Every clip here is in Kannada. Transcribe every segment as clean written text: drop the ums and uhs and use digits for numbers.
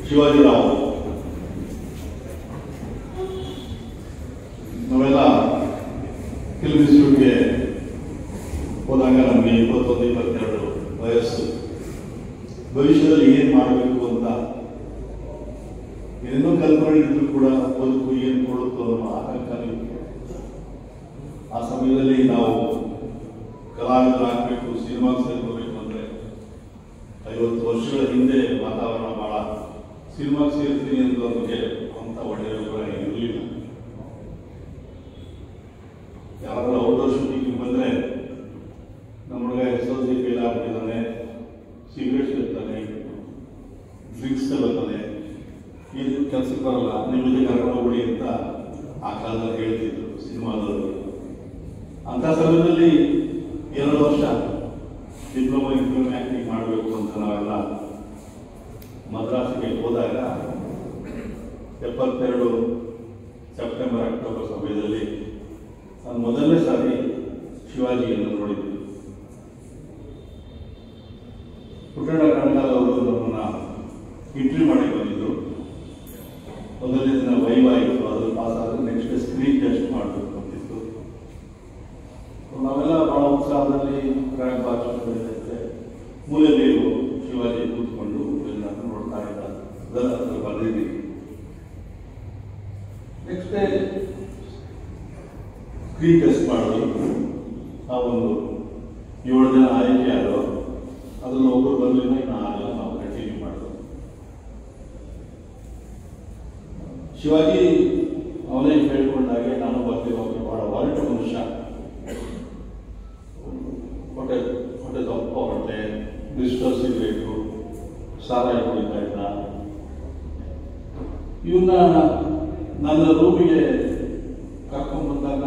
ಶಿವಾಜಿರಾವ್ ನಾವೆಲ್ಲ ಫಿಲ್ಮ್ ಇನ್ಸ್ಟಿಟ್ಯೂಟ್ಗೆ ಹೋದಾಗ ನಮಗೆ 21-22 ವಯಸ್ಸು. ಭವಿಷ್ಯದಲ್ಲಿ ಏನು ಮಾಡಬೇಕು ಅಂತ ಏನೇನೋ ಕಲ್ಪನೆ ಇದ್ರೂ ಕೂಡ ಬದುಕು ಏನು ಕೊಡುತ್ತೋ ಅನ್ನೋ ಆತಂಕ. ಆ ಸಮಯದಲ್ಲಿ ನಾವು ಕಲಾವಿದರಾಗಬೇಕು, ಸಿನಿಮಾ ಸೇರ್ಕೋಬೇಕು ಅಂದರೆ 50 ವರ್ಷಗಳ ಹಿಂದೆ ವಾತಾವರಣ ಬಹಳ ಸಿನಿಮಾ ಸೇರ್ತೀನಿ ಅಂತ ನಮಗೆ ಅಂತ ಒಳ್ಳೆಯ ವಿವರ ಇರಲಿಲ್ಲ. ಯಾರಾದ್ರೂ ಔಟ್ಡೋರ್ ಶೂಟಿಂಗ್ ಬಂದರೆ ನಮ್ಮ ಹುಡುಗ SLC ಫೇಲ್ ಆಗ್ಬಿಟ್ಟಿದ್ದಾನೆ, ಸಿಗರೇಟ್ ಸೇರ್ತಾನೆ, ಡ್ರಿಂಕ್ಸ್ ತಗೋತಾನೆ, ಏನು ಕೆಲಸಕ್ಕೆ ಬರಲ್ಲ, ನಿಮಗೆ ಕರ್ಕೊಂಡು ಹೋಗ್ಬಿಡಿ ಅಂತ ಆ ಕಾಲದಲ್ಲಿ ಹೇಳ್ತಿದ್ರು ಸಿನಿಮಾದವರು. ಅಂಥ ಸಮಯದಲ್ಲಿ 2 ವರ್ಷ ಡಿಪ್ಲೊಮಾ ಆ್ಯಕ್ಟಿಂಗ್ ಮಾಡಬೇಕು ಅಂತ ನಾವೆಲ್ಲ ಮದ್ರಾಸಿಗೆ ಹೋದಾಗ 72 ಸೆಪ್ಟೆಂಬರ್ ಅಕ್ಟೋಬರ್ ಸಮಯದಲ್ಲಿ ನಾನು ಮೊದಲನೇ ಸಾರಿ ಶಿವಾಜಿಯನ್ನು ನೋಡಿದ್ದೆ. ಪುಟ್ಟಣ್ಣ ಕಣಗಾಲ್ ಅವರು ನಮ್ಮನ್ನ ಇಂಟರ್ವ್ಯೂ ಮಾಡಕ್ಕೆ ಬಂದಿದ್ರು. ಮೊದಲನೇ ದಿನ ವೈವಾ ಇತ್ತು, ಅದ್ರಲ್ಲಿ ಪಾಸ್ ಆದರೆ ನೆಕ್ಸ್ಟ್ ಸ್ಕ್ರೀನ್ ಟೆಸ್ಟ್ ಮಾಡಬೇಕು ಅಂತಿತ್ತು. ನಾವೆಲ್ಲ ಬಹಳ ಉತ್ಸಾಹದಲ್ಲಿ ಕ್ರ್ಯಾಕ್ ಬಾಚ್ ಮೂಲೆಯಲ್ಲಿ ಶಿವಾಜಿ ಕೂತ್ಕೊಂಡು ನೋಡ್ತಾ ಇದ್ದ, ಅದರ ಬಂದಿದ್ದೀವಿ. ನೆಕ್ಸ್ಟ್ ಡೇ ಸ್ಕ್ರೀನ್ ಟೆಸ್ಟ್ ಮಾಡೋದು. ನಾವೊಂದು 7 ಜನ ಆಯ್ಕೆ ಆದೋ, ಅದನ್ನು ಒಬ್ಬರು ಬರಲಿಲ್ಲ, ಇನ್ನು ನಾವು ಕಂಟಿನ್ಯೂ ಮಾಡೋದು. ಶಿವಾಜಿ ಅವನೇ ಹೇಳ್ಕೊಂಡಾಗೆ ನಾನು ಬರ್ತಿರೋದು ಬಹಳ ಒರಟ ಮನುಷ್ಯ, ಹೊಟ್ಟೆ ದಪ್ಪ ಹೊಟ್ಟೆ, ಮಿಸ್ಟರ್ ಸಿಗರೇಟು, ಸಾರಾಯಿ ಕುಡಿತಾ ಇದ್ದ. ಇವನ್ನ ನನ್ನ ರೂಮಿಗೆ ಕರ್ಕೊಂಡು ಬಂದಾಗ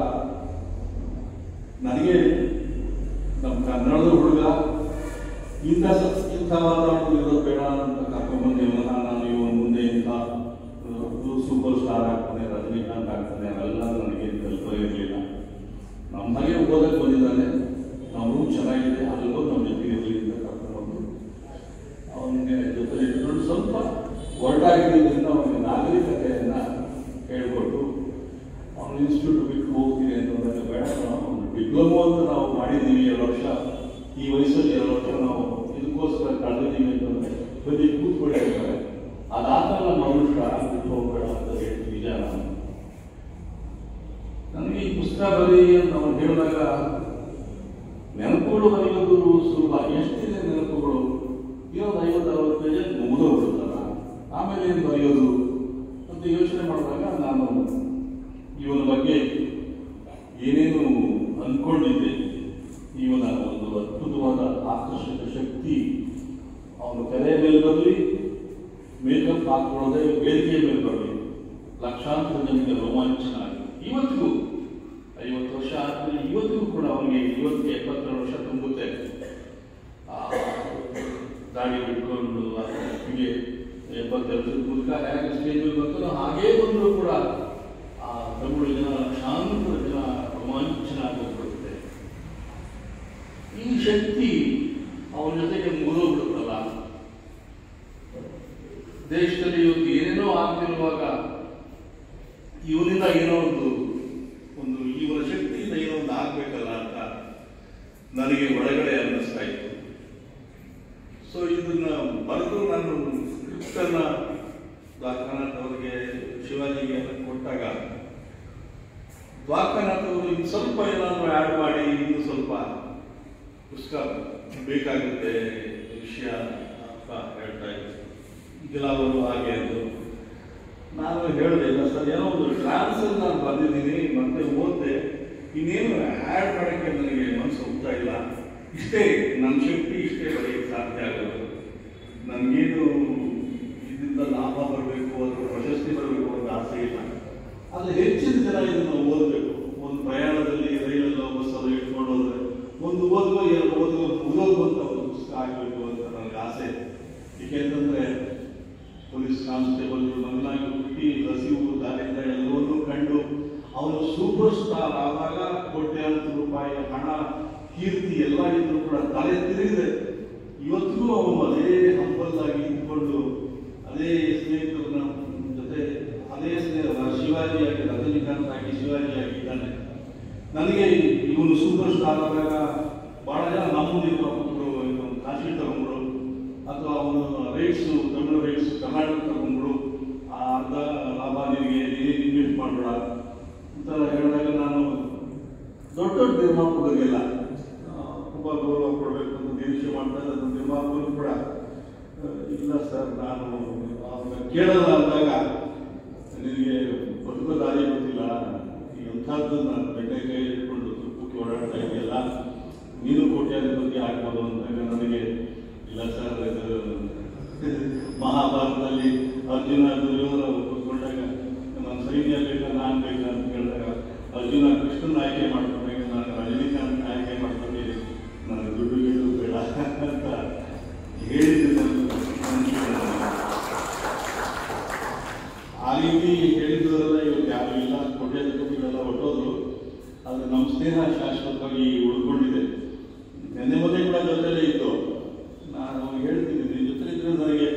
ನನಗೆ ನಮ್ಮ ಕನ್ನಡದ ಹುಡುಗ ಇಂಥ ವಾತಾವರಣ ಇರೋದು ಬೇಡ ಅಂತ ಕರ್ಕೊಂಡ್ಬಂದಿಲ್ಲ. ನಾನು ಇವನ್ ಮುಂದೆ ಇಂಥ ಸೂಪರ್ ಸ್ಟಾರ್ ಆಗ್ತಾನೆ, ರಜನಿಕಾಂತ್ ಆಗ್ತಾನೆ, ಅವೆಲ್ಲ ನನಗೆ ಸ್ವಲ್ಪ ಇರಲಿಲ್ಲ. ನಮ್ಮ ಹಾಗೆ ಓದಕ್ಕೆ ಬಂದಿದ್ದಾನೆ, ನಾವು ರೂಮ್ ಚೆನ್ನಾಗಿದೆ, ಅಲ್ಲೂ ನಮ್ಮ ಜೊತೆಗೆ ಇರಲಿ ಅಂತ ಕರ್ಕೊಂಡು ಅವನಿಗೆ ಜೊತೆ ಇಟ್ಕೊಂಡು ಸ್ವಲ್ಪ ಹೊರಟಾಗಿದ್ದರಿಂದ ಅವನಿಗೆ ನಾಗರಿಕತೆಯನ್ನು ಹೇಳ್ಕೊಟ್ಟು ಅವನು ಇನ್ಸ್ಟಿಟ್ಯೂಟ್ ಬಿಟ್ಟು ಹೋಗ್ತೀನಿ ಅಂತಂದ್ರೆ ಬೇಡ, ಡಿಪ್ಲೊಮೋ ಅಂತ ನಾವು ಮಾಡಿದ್ದೀವಿ 2 ವರ್ಷ, ಈ ವಯಸ್ಸಲ್ಲಿ 2 ವರ್ಷ ನಾವು ಇದಕ್ಕೋಸ್ಕರ ಕಳೆದಿದ್ದೀವಿ ಅಂತಂದ್ರೆ ಬರೀ ಕೂತ್ಕೊಳ್ಳಿ ಹೇಳ್ತಾರೆ. ಅದಾದ್ಮೇಲೆ ನಮ್ಮ ಮನುಷ್ಯ ಬಿಟ್ಟು ಹೋಗ್ಬೇಡ ಅಂತ ಹೇಳ್ತೀವಿ. ನಿಜ. ನನಗೆ ಈ ಪುಸ್ತಕ ಬರೀ ಅಂತ ಅವನು ಹೇಳಿದಾಗ ನೆನಪುಗಳು ಬರೆಯೋದು ಸುಲಭ, ಎಷ್ಟಿದೆ ನೆನಪುಗಳು, ಇರೋದು 50-60 ಪೇಜ್ ಮುಗಿದೋಗ್ಬಿಡ್ತಲ್ಲ, ಆಮೇಲೆ ಏನು ಬರೆಯೋದು ಅಂತ ಯೋಚನೆ ಮಾಡಿದಾಗ ನಾನು ಇವನ ಬಗ್ಗೆ ಏನೇನು ಅಂದ್ಕೊಂಡಿದ್ದೆ, ಇವನ ಒಂದು ಅದ್ಭುತವಾದ ಆಕರ್ಷಕ ಶಕ್ತಿ, ಅವನು ತೆರೆ ಮೇಲೆ ಬರಲಿ, ಮೇಕಪ್ ಹಾಕೊಳ್ಳೋದೇ ವೇದಿಕೆ ಮೇಲೆ ಬರಲಿ, ಲಕ್ಷಾಂತರ ಜನರಿಗೆ ರೋಮಾಂಚನ ಆಗಿ ಇವತ್ತಿಗೂ 50 ವರ್ಷ ಆದ್ಮೇಲೆ ಇವತ್ತಿಗೂ ಕೂಡ ಅವನಿಗೆ 72 ವರ್ಷ ತುಂಬುತ್ತೆ. ದಾಡಿ ಬಿಟ್ಕೊಂಡು ಹೀಗೆ 72 ಮೂಲಕ ಹೇಗೆ ಸ್ಟೇಜ್ ಬಂತು ಹಾಗೇ ಬಂದರೂ ಕೂಡ ಆ ತಮಿಳು ಜನ, ಲಕ್ಷಾಂತರ ಜನ ರೋಮಾಂಚನ ಆಗೋಗ್ಬಿಡುತ್ತೆ. ಈ ಶಕ್ತಿ ಅವನ ಜೊತೆಗೆ ಮುಗಿದೋಗ್ಬಿಡುತ್ತಲ್ಲ. ದೇಶದಲ್ಲಿ ಇವತ್ತು ಏನೇನೋ ಆಗ್ತಿರುವಾಗ ಇವನಿಂದ ಏನೋ ಒಂದು ಇವನ ಶಕ್ತಿಯಿಂದ ಏನೋ ಒಂದು ಆಗ್ಬೇಕಲ್ಲ ಅಂತ ನನಗೆ ಒಳಗಡೆ ಅನ್ನಿಸ್ತಾ ಇತ್ತು. ಸೊ ಇದನ್ನ ಬರೆದು ನಾನು ಸ್ಕ್ರಿಪ್ಟನ್ನ ದ್ವಾರಕಾನಾಥ್ ಅವರಿಗೆ, ಶಿವಾಜಿಗೆ ಕೊಟ್ಟಾಗ ದ್ವಾರಕಾನಾಥ್ ಅವರು ಇನ್ನು ಸ್ವಲ್ಪ ಏನಾದರೂ ಆ್ಯಡ್ ಮಾಡಿ ಇನ್ನು ಸ್ವಲ್ಪ ಪುಸ್ತಕ ಬೇಕಾಗುತ್ತೆ ವಿಷಯ ಅಂತ ಹೇಳ್ತಾ ಇದ್ರು. ಈಗೆಲ್ಲ ಅವರು ಹಾಗೆ ಅಂದರು. ನಾನು ಹೇಳಿದೆ, ಇಲ್ಲ ಸರ್, ಏನೋ ಒಂದು ಟ್ರಾನ್ಸಲ್ಲಿ ನಾನು ಬಂದಿದ್ದೀನಿ, ಮತ್ತೆ ಓದಿದೆ, ಇನ್ನೇನು ಆ್ಯಡ್ ಮಾಡೋಕ್ಕೆ ನನಗೆ ಮನಸ್ಸು ಹೋಗ್ತಾ ಇಲ್ಲ, ಇಷ್ಟೇ ನನ್ನ ಶಕ್ತಿ, ಇಷ್ಟೇ ಬರೆಯಕ್ಕೆ ಸಾಧ್ಯ ಆಗೋದು. ನನಗೇನು ಇದರಿಂದ ಲಾಭ ಬರಬೇಕು ಅಥವಾ ಪ್ರಶಸ್ತಿ ಬರಬೇಕು ಅಂತ ಆಸೆ ಇಲ್ಲ, ಆದರೆ ಹೆಚ್ಚಿನ ಜನ ಇದನ್ನು ಓದಬೇಕು. ಒಂದು ಪ್ರಯಾಣದಲ್ಲಿ ರೈಲಲ್ಲೋ ಬಸ್ಸಲ್ಲೋ ಇಟ್ಕೊಂಡು ಹೋದ್ರೆ ಒಂದು ಓದುವ 2 ಓದುವ ಮುಗಿದೋಗುವಂಥ ಒಂದು ಪುಸ್ತಕ ಆಗಬೇಕು ಅಂತ ನನಗೆ ಆಸೆ. ಏಕೆಂತಂದರೆ ಪೊಲೀಸ್ ಕಾನ್ಸ್ಟೇಬಲ್ ಮಗನಾಗಿ ಹುಟ್ಟಿ ಹಸಿವು ದಾರಿಯಿಂದ ಎಲ್ಲವನ್ನೂ ಕಂಡು ಅವನು ಸೂಪರ್ ಸ್ಟಾರ್ ಆದಾಗ ಕೋಟ್ಯಾಂತರ ರೂಪಾಯಿ ಹಣ, ಕೀರ್ತಿ ಎಲ್ಲ ಇದ್ರೂ ಕೂಡ ತಲೆ ತಿರುಗಿದೆ. ಇವತ್ತಿಗೂ ಅವನು ಅದೇ ಹಂಬಲ್ದಾಗಿ ಇದ್ಕೊಂಡು ಅದೇ ಶಿವಾಜಿಯಾಗಿ, ರಜನಿಕಾಂತ್ ಆಗಿ ಶಿವಾಜಿ ಆಗಿದ್ದಾನೆ. ನನಗೆ ಇವನು ಸೂಪರ್ ಸ್ಟಾರ್ ಆದಾಗ ಭಾಳ ಜನ ನಮ್ಮದಿರುವ ಒಬ್ಬರು ಕಾಶಿ ತಗೊಂಡ್ರು, ಅಥವಾ ಅವನು ರೈಟ್ಸು ತಮಿಳು ರೈಟ್ಸು ಕರ್ನಾಟಕ ತಗೊಂಡ್ರು, ಅರ್ಧ ಲಾಭ ನಿನಗೆ ಇನ್ವೆಸ್ಟ್ ಮಾಡಬೇಡ ಅಂತ ಹೇಳಿದಾಗ ನಾನು ದೊಡ್ಡ ದೊಡ್ಡ ನಿರ್ಮಾಪಕರಿಗೆಲ್ಲ ತುಂಬ ಗೌರವ ಕೊಡಬೇಕು ಅಂತ ನಿರೀಕ್ಷೆ ಮಾಡ್ತಾರೆ. ಅದು ನಿರ್ಮಾಪಕರು ಕೂಡ ಇಲ್ಲ ಸರ್, ನಾನು ಅವ್ರನ್ನ ಕೇಳಲ್ಲ ಅಂದಾಗ ನಿನಗೆ ಬದುಕೋ ದಾರಿ ಗೊತ್ತಿಲ್ಲ, ಎಂಥದ್ದು ನಾನು ಬೆಟ್ಟೆ ಕೈ ಇಟ್ಕೊಂಡು ತುಪ್ಪಕ್ಕೆ ಓಡಾಡ್ತಾ ಇದೆಯಲ್ಲ, ನೀನು ಕೋಟ್ಯಾಧಿಪತಿ ಆಗ್ಬೋದು ಅಂದಾಗ ನನಗೆ ಇಲ್ಲ ಸರ್, ಇದು ಮಹಾಭಾರತದಲ್ಲಿ ಅರ್ಜುನ ದುರ್ಯೋಧನ ಕೂತ್ಕೊಂಡಾಗ ನಾನು ಸೈನ್ಯ ಬೇಕಾ ನಾನು ಬೇಕಾ ಅಂತ ಕೇಳಿದಾಗ ಅರ್ಜುನ ಕೃಷ್ಣನ ಆಯ್ಕೆ ಮಾಡ್ಕೊಂಡಾಗ ನಾನು ರಜನಿಕಾಂತ್ ಆಯ್ಕೆ ಮಾಡ್ಕೊಂಡೆ, ನನಗೆ ದುಡ್ಡು ಗಿಡು ಬೇಡ ಅಂತ ಹೇಳಿದ್ದು. ಆ ರೀತಿ ಹೇಳಿದ್ರೆಲ್ಲ ಇವತ್ತು ಯಾರು ಇಲ್ಲ, ಕೋಟ್ಯಾಧಿಪತಿಗಳೆಲ್ಲ ಹೊಟ್ಟೋದ್ರು. ಆದರೆ ನಮ್ಮ ಸ್ನೇಹ ಶಾಶ್ವತವಾಗಿ ಉಳ್ಕೊಂಡಿದೆ. ನೆನ್ನೆ ಮೊದಲೇ ಕೂಡ ಜೊತೆಲೇ ಇತ್ತು. ನಾನು ಹೇಳ್ತೀನಿ, ನಿಮ್ಮ ಜೊತೆ ಇದ್ರೆ ನನಗೆ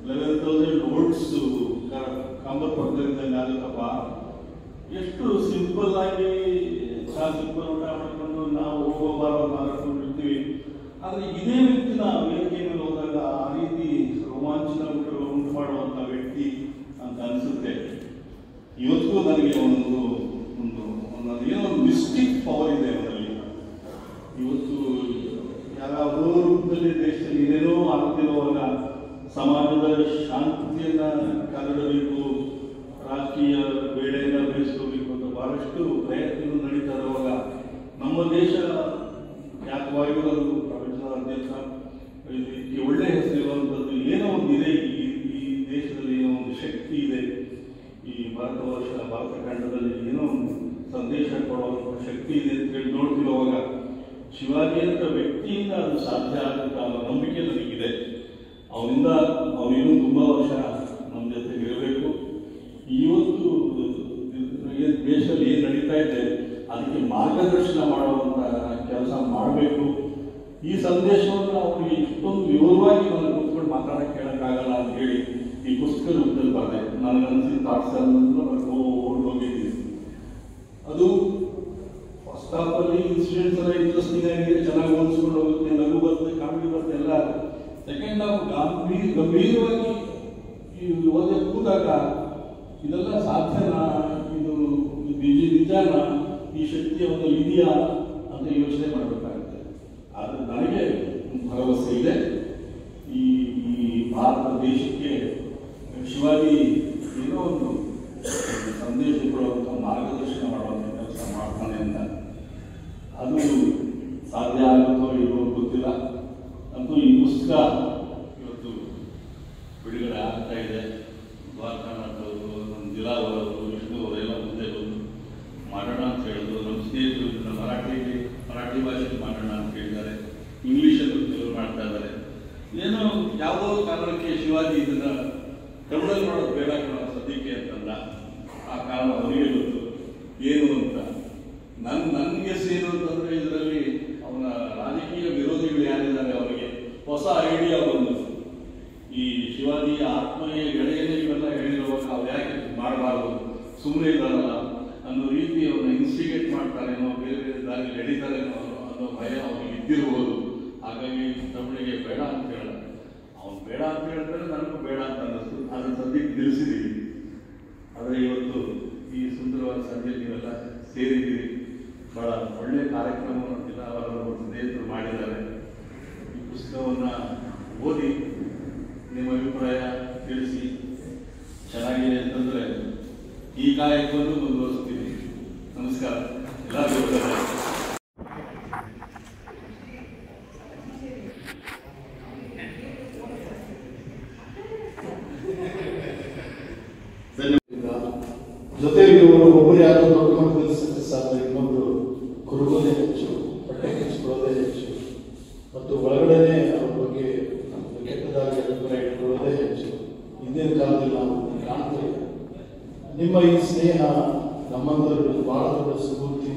11,000 volts ಕಾಂಬರ್ ಪಕ್ಕದಿಂದ ಆಗುತ್ತಪ್ಪ. ಎಷ್ಟು ಸಿಂಪಲ್ ಆಗಿ ಸಿಂಪಲ್ ಊಟ ಮಾಡ್ಕೊಂಡು ನಾವು ಹೋಗಬಾರೋ ಮಾಡ್ಕೊಂಡಿರ್ತೀವಿ. ಆದರೆ ಇದೇ ವ್ಯಕ್ತಿನ ವೇದಿಕೆ ಮೇಲೆ ಹೋದಾಗ ಆ ರೀತಿ ರೋಮಾಂಚನ ಉಂಟು ಮಾಡುವಂಥ ವ್ಯಕ್ತಿ ಅಂತ ಅನಿಸುತ್ತೆ. ಇವತ್ತಿಗೂ ನನಗೆ ಒಂದು ಏನೋ ಒಂದು ಮಿಸ್ಟಿಕ್ ಪವರ್ ಇದೆ ಅವರಲ್ಲಿ. ಇವತ್ತು ಯಾವ್ಯಾವುದೋ ರೂಪದಲ್ಲಿ ದೇಶದಲ್ಲಿ ಏನೇನೋ ಆಗ್ತಿರುವಾಗ ಸಮಾಜದ ಶಾಂತಿಯನ್ನು ಕಾದಿಡಬೇಕು, ರಾಜಕೀಯ ಬೇಳೆಯನ್ನು ಬೇಯಿಸ್ಕೋಬೇಕು ಅಂತ ಬಹಳಷ್ಟು ಪ್ರಯತ್ನಗಳು ನಡೀತಾ ಇರುವಾಗ ನಮ್ಮ ದೇಶ ಖ್ಯಾತವಾಗಿರೋದು ಪ್ರಪಂಚದಾದ್ಯಂತ ಇದಕ್ಕೆ ಒಳ್ಳೆ ಹೆಸರಿರುವಂಥದ್ದು ಏನೋ ಒಂದು ಇದೆ. ಈ ದೇಶದಲ್ಲಿ ಏನೋ ಒಂದು ಶಕ್ತಿ ಇದೆ. ಈ ಭಾರತ ಖಂಡದಲ್ಲಿ ಏನೋ ಒಂದು ಸಂದೇಶ ಕೊಡುವಂಥ ಶಕ್ತಿ ಇದೆ ಅಂತ ಹೇಳಿ ನೋಡ್ತಿರುವಾಗ ಶಿವಾಜಿ ಅಂತ ವ್ಯಕ್ತಿಯಿಂದ ಅದು ಸಾಧ್ಯ ಆಗುತ್ತೆ ಅನ್ನೋ ನಂಬಿಕೆ ನನಗಿದೆ. ಅವನಿನ್ನೂ ತುಂಬ ವರ್ಷ ನಮ್ಮ ಜೊತೆಗೆ ಇರಬೇಕು. ಇವತ್ತು ದೇಶದಲ್ಲಿ ಏನು ನಡೀತಾ ಇದೆ ಅದಕ್ಕೆ ಮಾರ್ಗದರ್ಶನ ಮಾಡುವಂಥ ಕೆಲಸ ಮಾಡಬೇಕು. ಈ ಸಂದೇಶವನ್ನು ಅವ್ರಿಗೆ ಇಷ್ಟೊಂದು ವಿವರವಾಗಿ ನಾನು ಕೂತ್ಕೊಂಡು ಮಾತಾಡೋಕ್ಕೆ ಕೇಳೋಕ್ಕಾಗಲ್ಲ ಅಂತ ಹೇಳಿ ಈ ಪುಸ್ತಕ ರೂಪದಲ್ಲಿ ಬರದೆ ನನಗನ್ಸಿದ ಥಾಟ್ಸ್ ಹೋಗಿದ್ದೀನಿ. ಅದು ಫಸ್ಟ್ ಹಾಫಲ್ಲಿ ಇನ್ಸಿಡೆಂಟ್ಸ್ ಎಲ್ಲ ಇಂಟ್ರೆಸ್ಟಿಂಗ್ ಆಗಿದೆ, ಚೆನ್ನಾಗಿ ಓದಿಸ್ಕೊಂಡು ಹೋಗುತ್ತೆ, ನಗು ಬರುತ್ತೆ, ಕಾಮಿಡಿ ಬರುತ್ತೆ ಎಲ್ಲ. ಸೆಕೆಂಡ್ ಹಾಫ್ ಗಂಭೀರವಾಗಿ ಓದಿ ಕೂತಾಗ ಇದೆಲ್ಲ ಸಾಧ್ಯನಾ, ಇದು ನಿಜಾನ, ಈ ಶಕ್ತಿ ಅವನಲ್ಲಿ ಇದೆಯಾ ಅಂತ ಯೋಚನೆ ಮಾಡಬೇಕಾಗುತ್ತೆ. ಆದರೆ ನನಗೆ ಭರವಸೆ ಇದೆ, ಈ ಭಾರತ ದೇಶಕ್ಕೆ ಶಿವಾಜಿ ಏನೋ ಒಂದು ಸಂದೇಶ ಕೊಡುವಂಥ ಮಾರ್ಗದರ್ಶನ ಮಾಡುವಂಥ ಕೆಲಸ ಮಾಡ್ತಾನೆ ಅಂತ. ಅದು ಸಾಧ್ಯ ಆಗುತ್ತೋ ಇಲ್ಲವೋ ಗೊತ್ತಿಲ್ಲ. ಅಂತೂ ಈ ಪುಸ್ತಕ ಇವತ್ತು ಬಿಡುಗಡೆ ಆಗ್ತಾ ಇದೆ. ದ್ವಾರಕಾನಾಥ್ ಅವರು, ನಮ್ಮ ದಿಲಾವ್ ಅವರು, ವಿಷ್ಣು ಅವರೆಲ್ಲ ಮುಂದೆ ಬಂದು ಮಾಡೋಣ ಅಂತ ಹೇಳಿದ್ರು. ನಮ್ಮ ಸ್ನೇಹಿತರು ಇದನ್ನು ಮರಾಠಿ ಭಾಷೆಯಲ್ಲಿ ಮಾಡೋಣ ಅಂತ ಹೇಳಿದ್ದಾರೆ. ಇಂಗ್ಲೀಷಲ್ಲಿ ಕೆಲವರು ಮಾಡ್ತಾ ಇದ್ದಾರೆ. ಏನೋ ಯಾವುದೋ ಕಾರಣಕ್ಕೆ ಶಿವಾಜಿ ಇದನ್ನು ಕನ್ನಡದಲ್ಲಿ ಮಾಡೋದು ಬೇಡ ಸದ್ಯಕ್ಕೆ ಅಂತಂದ. ಆ ಕಾರಣ ಅವನಿಗೆ ಗೊತ್ತು ಏನು ಅಂತ. ನನಗೆ ಏನು ಅಂತಂದರೆ ಇದರಲ್ಲಿ ಅವನ ರಾಜಕೀಯ ವಿರೋಧಿಗಳು ಯಾರಿದ್ದಾರೆ ಅವರಿಗೆ ಹೊಸ ಐಡಿಯಾ ಬಂದು ಈ ಶಿವಾಜಿಯ ಆತ್ಮೀಯ ಗೆಳೆಯನೇ ಇವೆಲ್ಲ ಹೇಳಿರುವಾಗ ಅವ್ರು ಯಾಕೆ ಮಾಡಬಾರ್ದು, ಸುಮ್ಮನೆ ಇದ್ದಾರಲ್ಲ ಅನ್ನೋ ರೀತಿ ಅವನ್ನ ಇನ್ಸ್ಟಿಗೇಟ್ ಮಾಡ್ತಾರೇನೋ, ಬೇರೆ ಬೇರೆ ದಾರಿ ಎಳಿತಾರೇನೋ ಅನ್ನೋ ಭಯ ಅವ್ರಿಗೆ ಇದ್ದಿರ್ಬೋದು. ಹಾಗಾಗಿ ತಮಿಳಿಗೆ ಬೇಡ ಅಂತ ಹೇಳ, ಅವ್ನು ಬೇಡ ಅಂತ ಹೇಳಿದ್ರೆ ನನಗೂ ಬೇಡ ಅಂತ ಅನ್ನಿಸ್ತು. ಅದನ್ನು ಸದ್ಯಕ್ಕೆ ನಿಲ್ಲಿಸಿದ್ದೀವಿ. ಆದರೆ ಇವತ್ತು ಈ ಸುಂದರವಾದ ಸಂಜೆ ನೀವೆಲ್ಲ ಸೇರಿದ್ದೀರಿ. ಬಹಳ ಒಳ್ಳೆಯ ಕಾರ್ಯಕ್ರಮವನ್ನು ದಿನಾವರ ಸ್ನೇಹಿತರು ಮಾಡಿದ್ದಾರೆ. ಈ ಪುಸ್ತಕವನ್ನು ಓದಿ ನಿಮ್ಮ ಅಭಿಪ್ರಾಯ ತಿಳಿಸಿ. ಚೆನ್ನಾಗಿದೆ ಅಂತಂದರೆ ಈ ಕಾರ್ಯಕ್ರಮವನ್ನು ಮುಂದುವರಿಸ್ತೀವಿ. ನಮಸ್ಕಾರ ಎಲ್ಲರಿಗೂ. ಜೊತೆಯಲ್ಲಿ ಒಬ್ಬರು ಯಾರು ದೊಡ್ಡ ಮಟ್ಟದಲ್ಲಿ ಸಕ್ಸಸ್ ಆದರೆ ಇನ್ನೊಬ್ರು ಕುರುಗೋದೇ ಹೆಚ್ಚು, ಹೊಟ್ಟೆ ಹೆಚ್ಚಿಕೊಳ್ಳೋದೇ ಹೆಚ್ಚು, ಮತ್ತು ಒಳಗಡೆನೆ ಅವ್ರ ಬಗ್ಗೆ ಕೆಟ್ಟದಾಗಿ ಅಭಿಪ್ರಾಯ ಇಟ್ಕೊಳ್ಳೋದೇ ಹೆಚ್ಚು. ಹಿಂದಿನ ಕಾಲದಲ್ಲಿ ನಾವು ಕಾಣ್ತೇವೆ. ನಿಮ್ಮ ಈ ಸ್ನೇಹ ನಮ್ಮಂದರಲ್ಲಿ ಬಹಳ ದೊಡ್ಡ ಸ್ಫೂರ್ತಿ.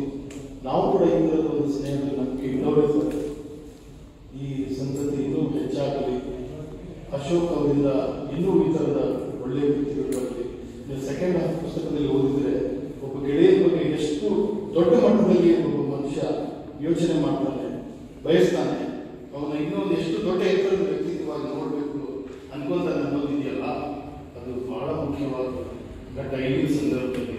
ನಾವು ಕೂಡ ಈ ಥರದ ಒಂದು ಸ್ನೇಹದಲ್ಲಿ ನಮಗೆ ಇಲ್ಲವೇ ಸರ್. ಈ ಸಂತತಿ ಇನ್ನೂ ಹೆಚ್ಚಾಗಲಿ. ಅಶೋಕ್ ಅವರಿಂದ ಇನ್ನೂ ಈ ಥರದ ಒಳ್ಳೆಯ ವ್ಯಕ್ತಿಗಳು ಬರಲಿ. ಸೆಕೆಂಡ್ ಹಾಫ್ ಪುಸ್ತಕದಲ್ಲಿ ಓದಿದರೆ ಯೋಚನೆ ಮಾಡ್ತಾನೆ, ಬಯಸ್ತಾನೆ, ಅವನ ಇನ್ನೊಂದು ಎಷ್ಟು ದೊಡ್ಡ ಎತ್ತರದ ವ್ಯಕ್ತಿತ್ವವಾಗಿ ನೋಡಬೇಕು ಅನ್ಕೊಂತಾನೆ ಅನ್ನೋದಿದೆಯಲ್ಲ, ಅದು ಬಹಳ ಮುಖ್ಯವಾದ ಘಟ್ಟ ಈಗಿನ ಸಂದರ್ಭದಲ್ಲಿ.